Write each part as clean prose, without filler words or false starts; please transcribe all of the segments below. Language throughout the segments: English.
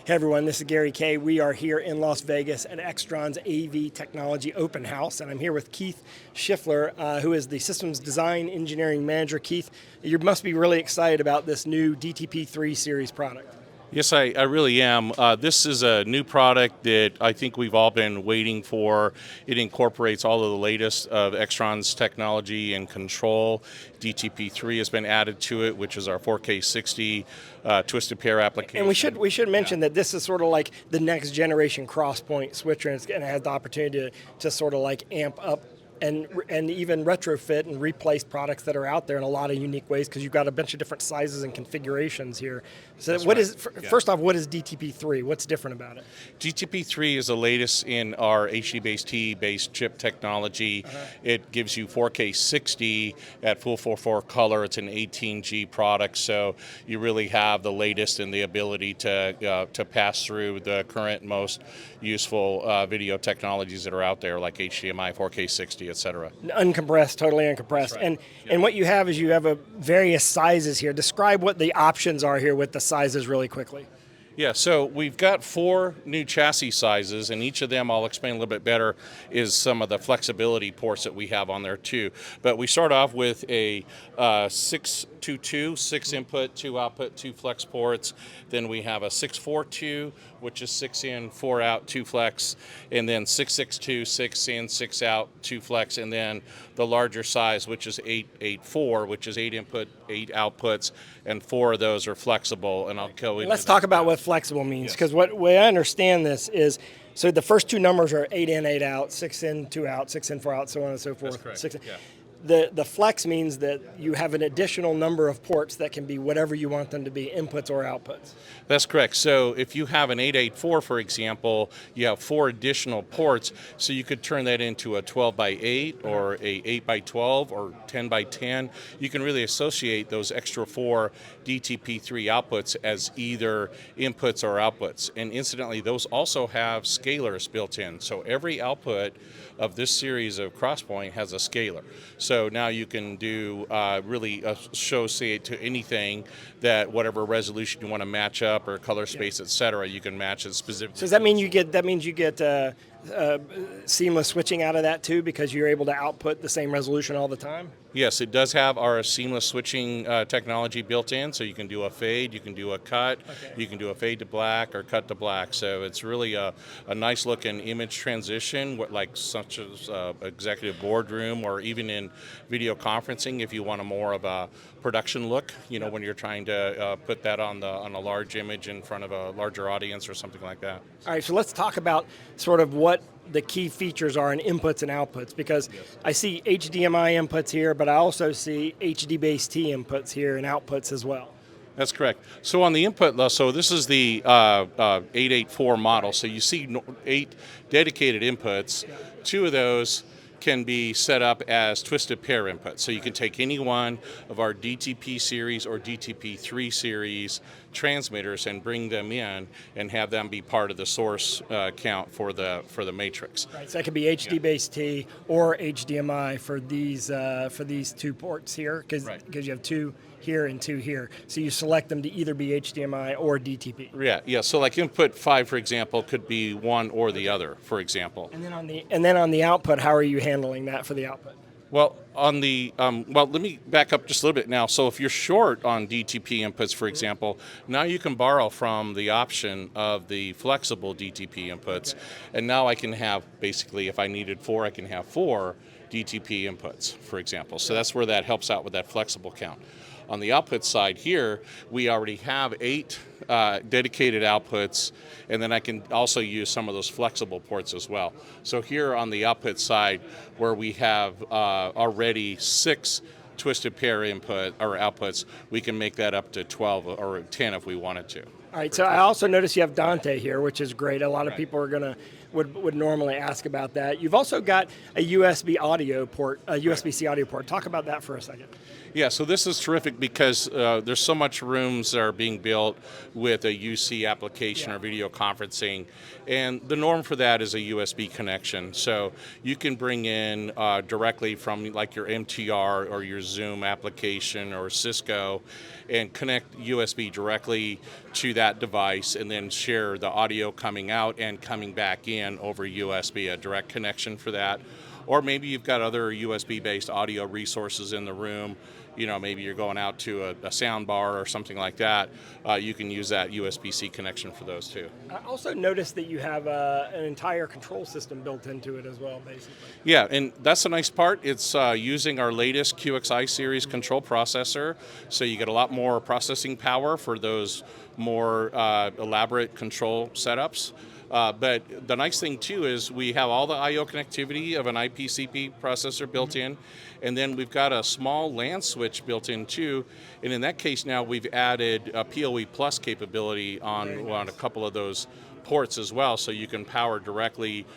Hey everyone, this is Gary Kay. We are here in Las Vegas at Extron's AV Technology Open House, and I'm here with Keith Schiffler, who is the Systems Design Engineering Manager. Keith, you must be really excited about this new DTP3 series product. Yes, I really am. This is a new product that I think we've all been waiting for. It incorporates all of the latest of Extron's technology and control. DTP3 has been added to it, which is our 4K 60 twisted pair application. And we should mention that this is sort of like the next generation CrossPoint switcher, and it has the opportunity to sort of like amp up and even retrofit and replace products that are out there in a lot of unique ways, because you've got a bunch of different sizes and configurations here. So first off, what is DTP3? What's different about it? DTP3 is the latest in our HDBaseT based chip technology. It gives you 4K 60 at full 4:4 color. It's an 18G product, so you really have the latest in the ability to pass through the current most useful video technologies that are out there, like HDMI, 4K 60, etc. Uncompressed, totally uncompressed. Right. And what you have is you have various sizes here. Describe what the options are here with the sizes really quickly. Yeah, so we've got 4 new chassis sizes, and each of them, I'll explain a little bit better, is some of the flexibility ports that we have on there too. But we start off with a 622, 6 input, 2 output, 2 flex ports. Then we have a 642, which is 6 in, 4 out, 2 flex. And then 662, 6 in, 6 out, 2 flex. And then the larger size, which is 884, which is 8 input, 8 outputs, and 4 of those are flexible. And I'll go into Let's talk about what flexible means, because the way I understand this is, so the first 2 numbers are 8 in, 8 out, 6 in, 2 out, 6 in, 4 out, so on and so forth. That's correct. Yeah. The flex means that you have an additional number of ports that can be whatever you want them to be, inputs or outputs. That's correct. So if you have an 884, for example, you have 4 additional ports, so you could turn that into a 12 by 8 or a 8 by 12 or 10 by 10. You can really associate those extra 4 DTP3 outputs as either inputs or outputs. And incidentally, those also have scalars built in. So every output of this series of CrossPoint has a scalar. So now you can do really associate to anything that whatever resolution you want to match up or color space, etc. You can match it specifically. So does that mean you get seamless switching out of that too, because you're able to output the same resolution all the time? Yes, it does have our seamless switching technology built in, so you can do a fade, you can do a cut, you can do a fade to black or cut to black. So it's really a nice looking image transition, such as executive boardroom or even in video conferencing if you want a more of a production look, when you're trying to put that on a large image in front of a larger audience or something like that. All right, so let's talk about sort of what the key features are in inputs and outputs, because I see HDMI inputs here, but I also see HDBaseT inputs here and outputs as well. That's correct. So on the input, so this is the 884 model. So you see 8 dedicated inputs. 2 of those can be set up as twisted pair inputs. So you can take any one of our DTP series or DTP3 series transmitters and bring them in and have them be part of the source count for the matrix. Right. So that could be HDBaseT or HDMI for these 2 ports here, because you have 2 here and 2 here. So you select them to either be HDMI or DTP. Yeah. So like input 5, for example, could be one or the other, for example. And then on the output, how are you handling that for the output? Well, on the let me back up just a little bit now. So if you're short on DTP inputs, for example, now you can borrow from the option of the flexible DTP inputs, and now I can have, basically, if I needed 4, I can have 4 DTP inputs, for example. So that's where that helps out with that flexible count. On the output side here, we already have 8 dedicated outputs, and then I can also use some of those flexible ports as well. So here on the output side, where we have already 6 twisted pair input or outputs, we can make that up to 12 or 10 if we wanted to. All right, so I also noticed you have Dante here, which is great. A lot of people are would normally ask about that. You've also got a USB audio port, a USB-C audio port. Talk about that for a second. Yeah, so this is terrific because there's so much rooms that are being built with a UC application or video conferencing, and the norm for that is a USB connection. So you can bring in directly from like your MTR or your Zoom application or Cisco and connect USB directly to that device and then share the audio coming out and coming back in over USB, a direct connection for that. Or maybe you've got other USB-based audio resources in the room. You know, maybe you're going out to a sound bar or something like that. You can use that USB-C connection for those too. I also noticed that you have an entire control system built into it as well, basically. Yeah, and that's the nice part. It's using our latest QXI series control processor, so you get a lot more processing power for those more elaborate control setups. But the nice thing too is we have all the I/O connectivity of an IPCP processor built in, and then we've got a small LAN switch built in too. And in that case now we've added a PoE Plus capability on a couple of those ports as well, so you can power directly,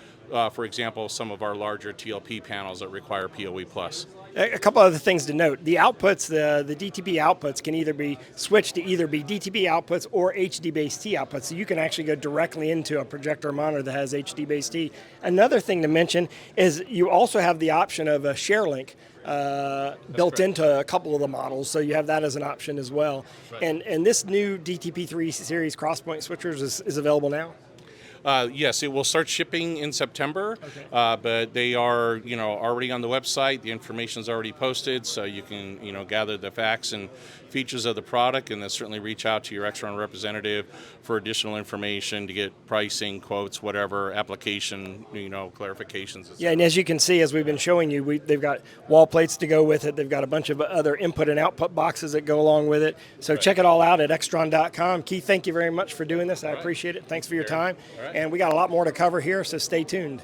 for example, some of our larger TLP panels that require PoE Plus. A couple other things to note. The outputs, the DTP outputs can either be switched to either be DTP outputs or HD-based T outputs. So you can actually go directly into a projector monitor that has HD-based T. Another thing to mention is you also have the option of a share link built into a couple of the models, so you have that as an option as well. Right. And this new DTP3 series CrossPoint switchers is available now? Yes, it will start shipping in September, but they are, already on the website. The information's already posted, so you can, gather the facts and features of the product, and then certainly reach out to your Extron representative for additional information to get pricing, quotes, whatever, application, clarifications. Yeah, and as you can see, as we've been showing you, they've got wall plates to go with it. They've got a bunch of other input and output boxes that go along with it. So check it all out at Extron.com. Keith, thank you very much for doing this. I appreciate it. Thanks for your time. And we got a lot more to cover here, so stay tuned.